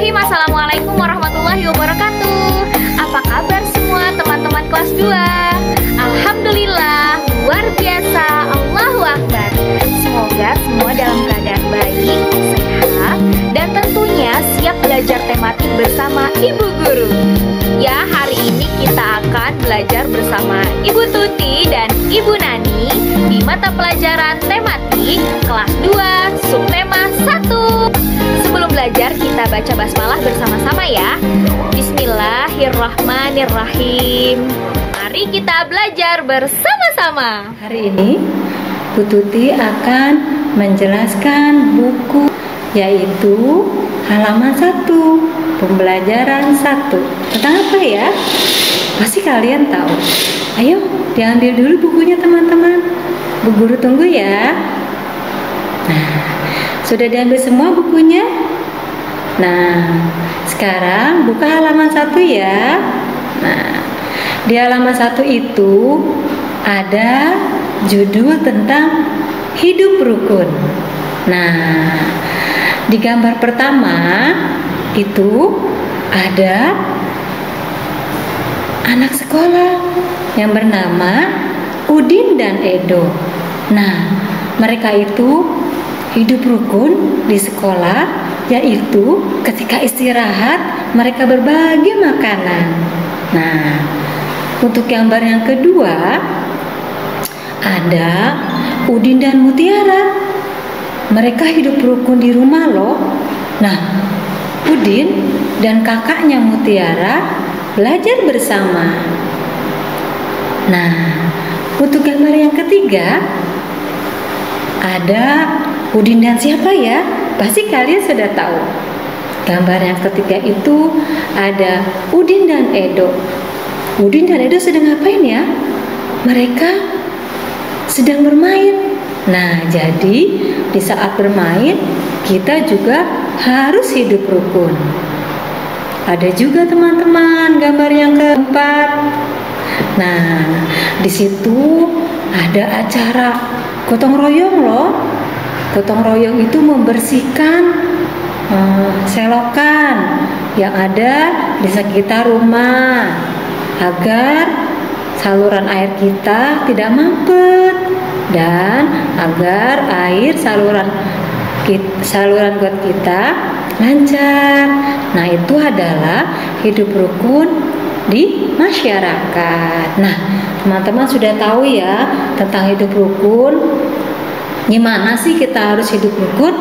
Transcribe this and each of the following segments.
Bismillahirrahmanirrahim. Assalamualaikum warahmatullahi wabarakatuh. Apa kabar semua teman-teman kelas 2? Alhamdulillah, luar biasa, Allahu Akbar. Semoga semua dalam keadaan baik, sehat, dan tentunya siap belajar tematik bersama Ibu Guru. Ya, hari ini kita akan belajar bersama Ibu Tuti dan Ibu Nani di mata pelajaran tematik kelas 2 subtema 1. Sebelum belajar kita baca basmalah bersama-sama ya. Bismillahirrahmanirrahim. Mari kita belajar bersama-sama. Hari ini Bu Tuti akan menjelaskan buku yaitu halaman 1, pembelajaran 1. Tentang apa ya? Pasti kalian tahu. Ayo diambil dulu bukunya teman-teman. Bu Guru tunggu ya. Nah, sudah diambil semua bukunya? Nah, sekarang buka halaman 1 ya. Nah, di halaman 1 itu ada judul tentang hidup rukun. Nah, di gambar pertama itu ada anak sekolah yang bernama Udin dan Edo. Nah, mereka itu hidup rukun di sekolah, yaitu ketika istirahat mereka berbagi makanan. Nah, untuk gambar yang kedua ada Udin dan Mutiara. Mereka hidup rukun di rumah loh. Nah, Udin dan kakaknya Mutiara belajar bersama. Nah, untuk gambar yang ketiga ada Udin dan siapa ya? Pasti kalian sudah tahu. Gambar yang ketiga itu ada Udin dan Edo. Udin dan Edo sedang ngapain ya? Mereka sedang bermain. Nah, jadi di saat bermain kita juga harus hidup rukun. Ada juga teman-teman gambar yang keempat. Nah, di situ ada acara gotong royong loh. Gotong royong itu membersihkan selokan yang ada di sekitar rumah agar saluran air kita tidak mampet dan agar air saluran got kita lancar. Nah, itu adalah hidup rukun di masyarakat. Nah, teman-teman sudah tahu ya tentang hidup rukun. Gimana sih kita harus hidup rukun?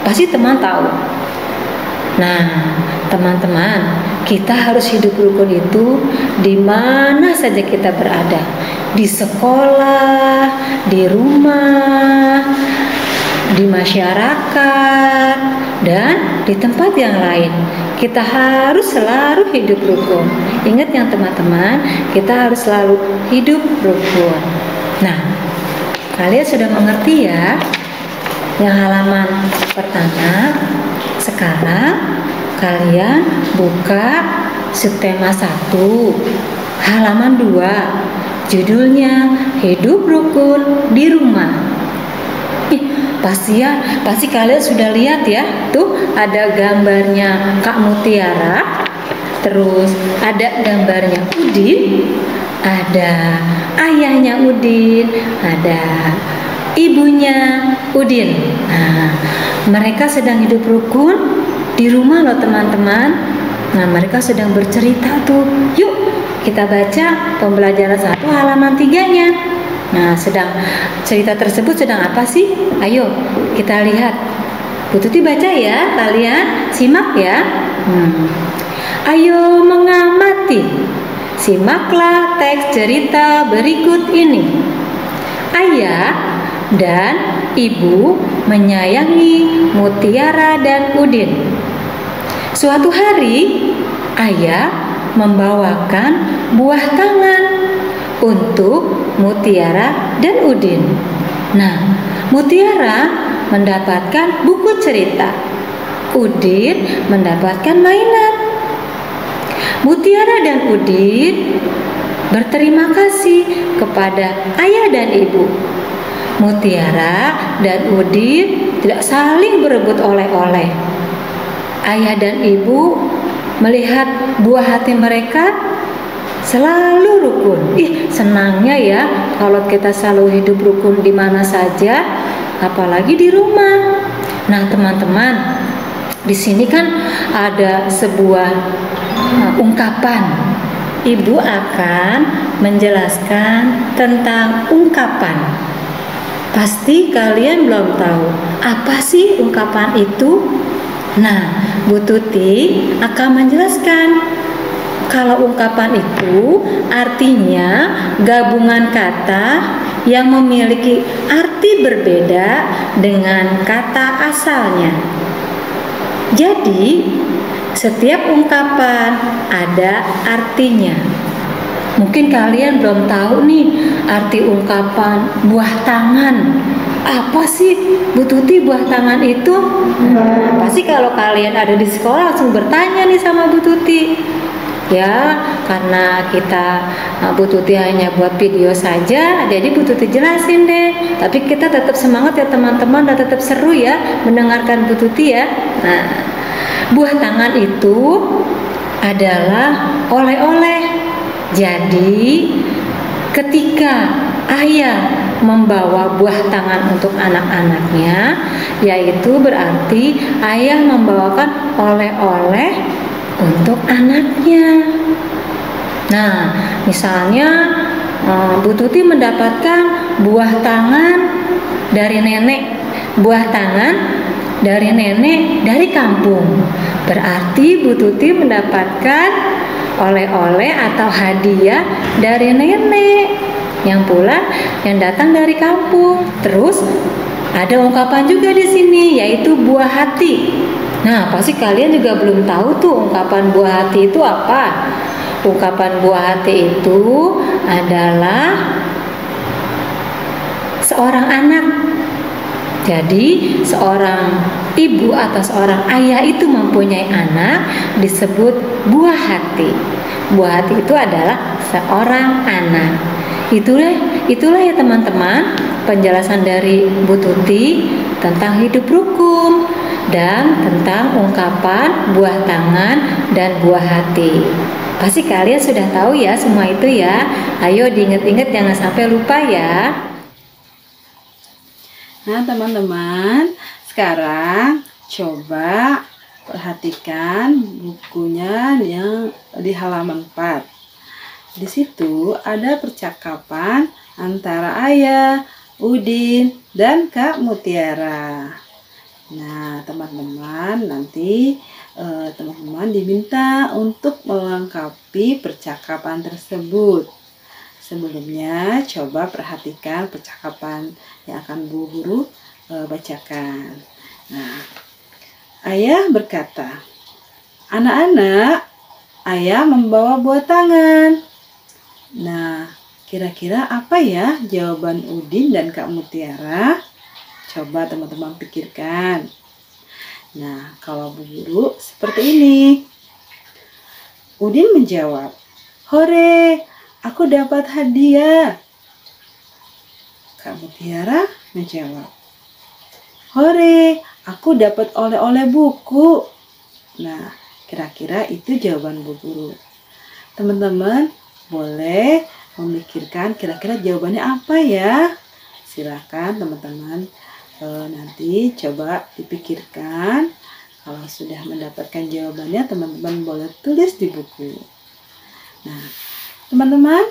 Pasti teman tahu. Nah, teman-teman, kita harus hidup rukun itu di mana saja kita berada. Di sekolah, di rumah, di masyarakat, dan di tempat yang lain. Kita harus selalu hidup rukun. Ingat ya teman-teman, kita harus selalu hidup rukun. Nah, kalian sudah mengerti ya yang halaman pertama. Sekarang kalian buka subtema 1 halaman 2, judulnya hidup rukun di rumah. Pasti kalian sudah lihat ya, tuh ada gambarnya Kak Mutiara, terus ada gambarnya Udin, ada ayahnya Udin, ada ibunya Udin. Nah, mereka sedang hidup rukun di rumah loh teman-teman. Nah, mereka sedang bercerita tuh. Yuk kita baca pembelajaran 1 halaman 3-nya. Nah, cerita tersebut sedang apa sih? Ayo kita lihat. Bu Tuti baca ya, kalian simak ya. Ayo mengamati. Simaklah teks cerita berikut ini. Ayah dan ibu menyayangi Mutiara dan Udin. Suatu hari, ayah membawakan buah tangan untuk Mutiara dan Udin. Nah, Mutiara mendapatkan buku cerita. Udin mendapatkan mainan. Mutiara dan Udin berterima kasih kepada ayah dan ibu. Mutiara dan Udin tidak saling berebut oleh-oleh. ayah dan ibu melihat buah hati mereka selalu rukun. Senangnya ya kalau kita selalu hidup rukun di mana saja, apalagi di rumah. Nah, teman-teman, di sini kan ada sebuah ungkapan. Ibu akan menjelaskan tentang ungkapan. Pasti kalian belum tahu apa sih ungkapan itu. Nah, Bu Tuti akan menjelaskan. Kalau ungkapan itu artinya gabungan kata yang memiliki arti berbeda dengan kata asalnya. Jadi, setiap ungkapan ada artinya. Mungkin kalian belum tahu nih arti ungkapan buah tangan. Apa sih Bu Tuti buah tangan itu? Pasti kalau kalian ada di sekolah langsung bertanya nih sama Bu Tuti. Ya, karena kita Bu Tuti hanya buat video saja, jadi Bu Tuti jelasin deh. Tapi kita tetap semangat ya teman-teman, dan tetap seru ya mendengarkan Bu Tuti ya. Nah, buah tangan itu adalah oleh-oleh. Jadi, ketika ayah membawa buah tangan untuk anak-anaknya, yaitu berarti ayah membawakan oleh-oleh untuk anaknya. Nah, misalnya Bu Tuti mendapatkan buah tangan dari nenek, buah tangan dari nenek dari kampung. Berarti Bu Tuti mendapatkan oleh-oleh atau hadiah dari nenek yang datang dari kampung. Terus ada ungkapan juga di sini, yaitu buah hati. Nah, pasti kalian juga belum tahu tuh ungkapan buah hati itu apa. Ungkapan buah hati itu adalah seorang anak. Jadi, seorang ibu atau seorang ayah itu mempunyai anak disebut buah hati. Buah hati itu adalah seorang anak. Itulah ya teman-teman penjelasan dari Bu Tuti tentang hidup rukun dan tentang ungkapan buah tangan dan buah hati. Pasti kalian sudah tahu ya semua itu ya. Ayo diingat-ingat, jangan sampai lupa ya. Nah teman-teman, sekarang coba perhatikan bukunya yang di halaman 4. Di situ ada percakapan antara ayah, Udin, dan Kak Mutiara. Nah, teman-teman nanti teman-teman diminta untuk melengkapi percakapan tersebut. Sebelumnya, coba perhatikan percakapan yang akan Bu Guru bacakan. Nah, ayah berkata, "Anak-anak, ayah membawa buah tangan." Nah, kira-kira apa ya jawaban Udin dan Kak Mutiara? Coba teman-teman pikirkan. Nah, kalau Bu Guru seperti ini. Udin menjawab, "Hore, aku dapat hadiah." Kak Mutiara menjawab, "Hore, aku dapat oleh-oleh buku." Nah, kira-kira itu jawaban Bu Guru. Teman-teman boleh memikirkan kira-kira jawabannya apa ya. Silakan teman-teman nanti coba dipikirkan. Kalau sudah mendapatkan jawabannya, teman-teman boleh tulis di buku. Nah, teman-teman,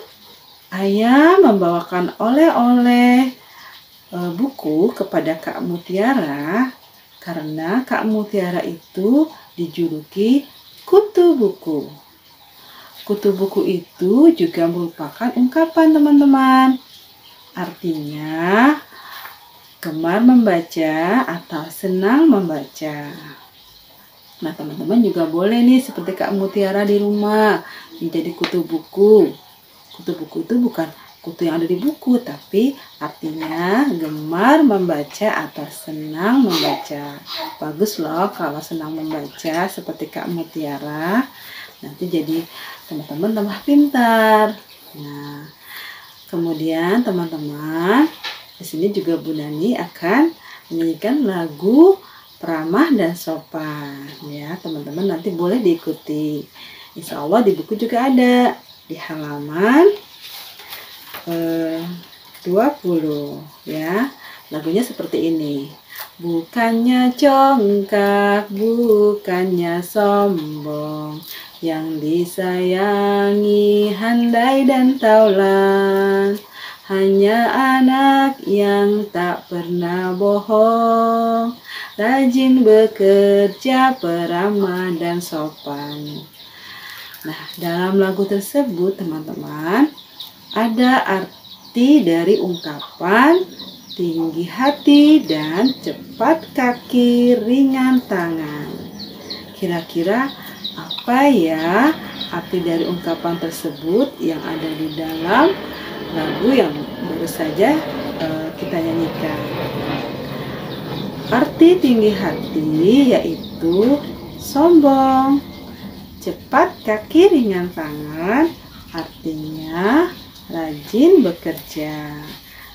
ayah membawakan oleh-oleh buku kepada Kak Mutiara karena Kak Mutiara itu dijuluki kutu buku. Kutu buku itu juga merupakan ungkapan teman-teman. Artinya gemar membaca atau senang membaca. Nah, teman-teman juga boleh nih seperti Kak Mutiara di rumah menjadi kutu buku. Kutu buku itu bukan kutu yang ada di buku, tapi artinya gemar membaca atau senang membaca. Bagus loh kalau senang membaca seperti Kak Mutiara. Nanti jadi teman-teman tambah pintar. Nah, kemudian teman-teman di sini juga Bu Nani akan menyanyikan lagu ramah dan sopan. Ya, teman-teman nanti boleh diikuti. Insya Allah di buku juga ada di halaman 20 ya. Lagunya seperti ini. Bukannya congkak, bukannya sombong, yang disayangi handai dan taulan, hanya anak yang tak pernah bohong, rajin bekerja, peramah dan sopan. Nah, dalam lagu tersebut teman-teman ada arti dari ungkapan tinggi hati dan cepat kaki, ringan tangan. Kira-kira apa ya arti dari ungkapan tersebut yang ada di dalam lagu yang baru saja kita nyanyikan? Arti tinggi hati yaitu sombong, cepat kaki, ringan tangan, artinya rajin bekerja.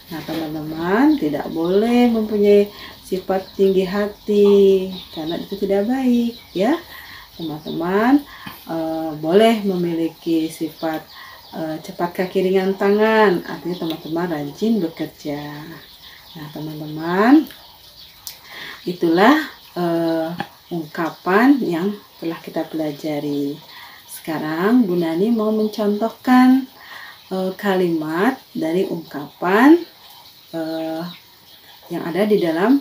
Nah, teman-teman tidak boleh mempunyai sifat tinggi hati karena itu tidak baik ya. Teman-teman boleh memiliki sifat cepat kaki, ringan tangan, artinya teman-teman rajin bekerja. Nah, teman-teman, itulah ungkapan yang telah kita pelajari. Sekarang Bu Nani mau mencontohkan kalimat dari ungkapan yang ada di dalam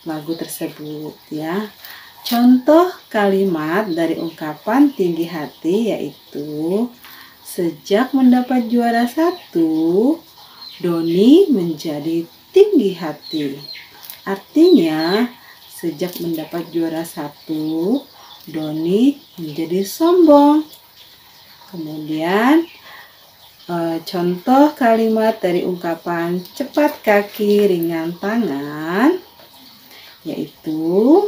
lagu tersebut ya. Contoh kalimat dari ungkapan tinggi hati yaitu sejak mendapat juara 1, Doni menjadi tinggi hati. Artinya sejak mendapat juara 1, Doni menjadi sombong. Kemudian contoh kalimat dari ungkapan cepat kaki, ringan tangan yaitu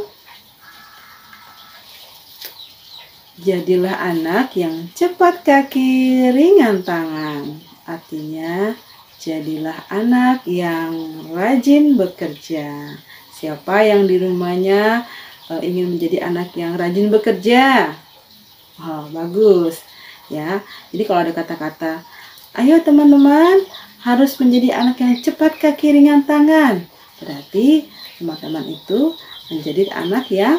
jadilah anak yang cepat kaki, ringan tangan. Artinya jadilah anak yang rajin bekerja. Siapa yang di rumahnya ingin menjadi anak yang rajin bekerja? Oh, bagus ya. Jadi kalau ada kata-kata ayo teman-teman harus menjadi anak yang cepat kaki, ringan tangan, berarti teman-teman itu menjadi anak yang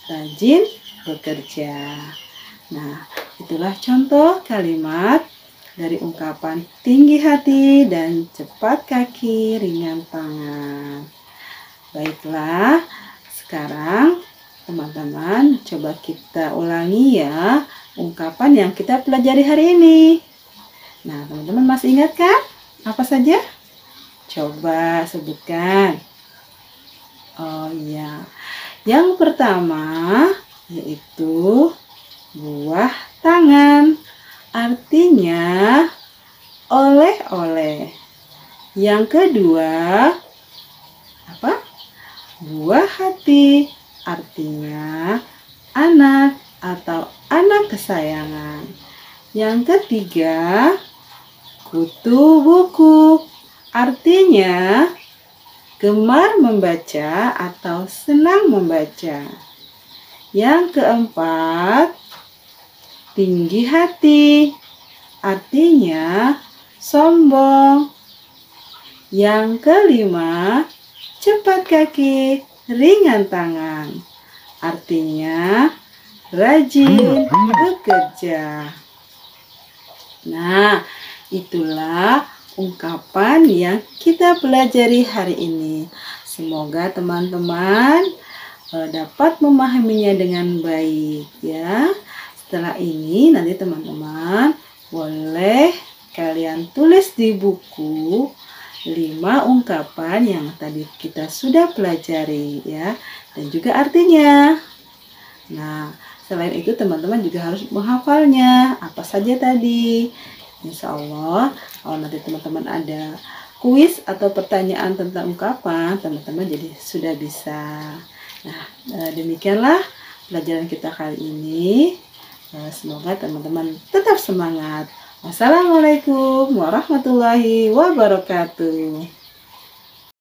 rajin bekerja. Nah, itulah contoh kalimat dari ungkapan tinggi hati dan cepat kaki, ringan tangan. Baiklah, sekarang teman-teman coba kita ulangi ya ungkapan yang kita pelajari hari ini. Nah, teman-teman masih ingat kan? Apa saja? Coba sebutkan. Oh iya. Yang pertama yaitu buah tangan. Artinya oleh-oleh. Yang kedua apa? Buah hati. Artinya anak atau anak kesayangan. Yang ketiga, kutu buku, artinya gemar membaca atau senang membaca. Yang keempat, tinggi hati, artinya sombong. Yang kelima, cepat kaki, ringan tangan, artinya rajin bekerja. Nah, itulah ungkapan yang kita pelajari hari ini. Semoga teman-teman dapat memahaminya dengan baik ya. Setelah ini nanti teman-teman boleh kalian tulis di buku 5 ungkapan yang tadi kita sudah pelajari ya, dan juga artinya. Nah, selain itu teman-teman juga harus menghafalnya apa saja tadi. Insya Allah kalau nanti teman-teman ada kuis atau pertanyaan tentang ungkapan, teman-teman jadi sudah bisa. Nah, demikianlah pelajaran kita kali ini. Semoga teman-teman tetap semangat. Wassalamualaikum warahmatullahi wabarakatuh.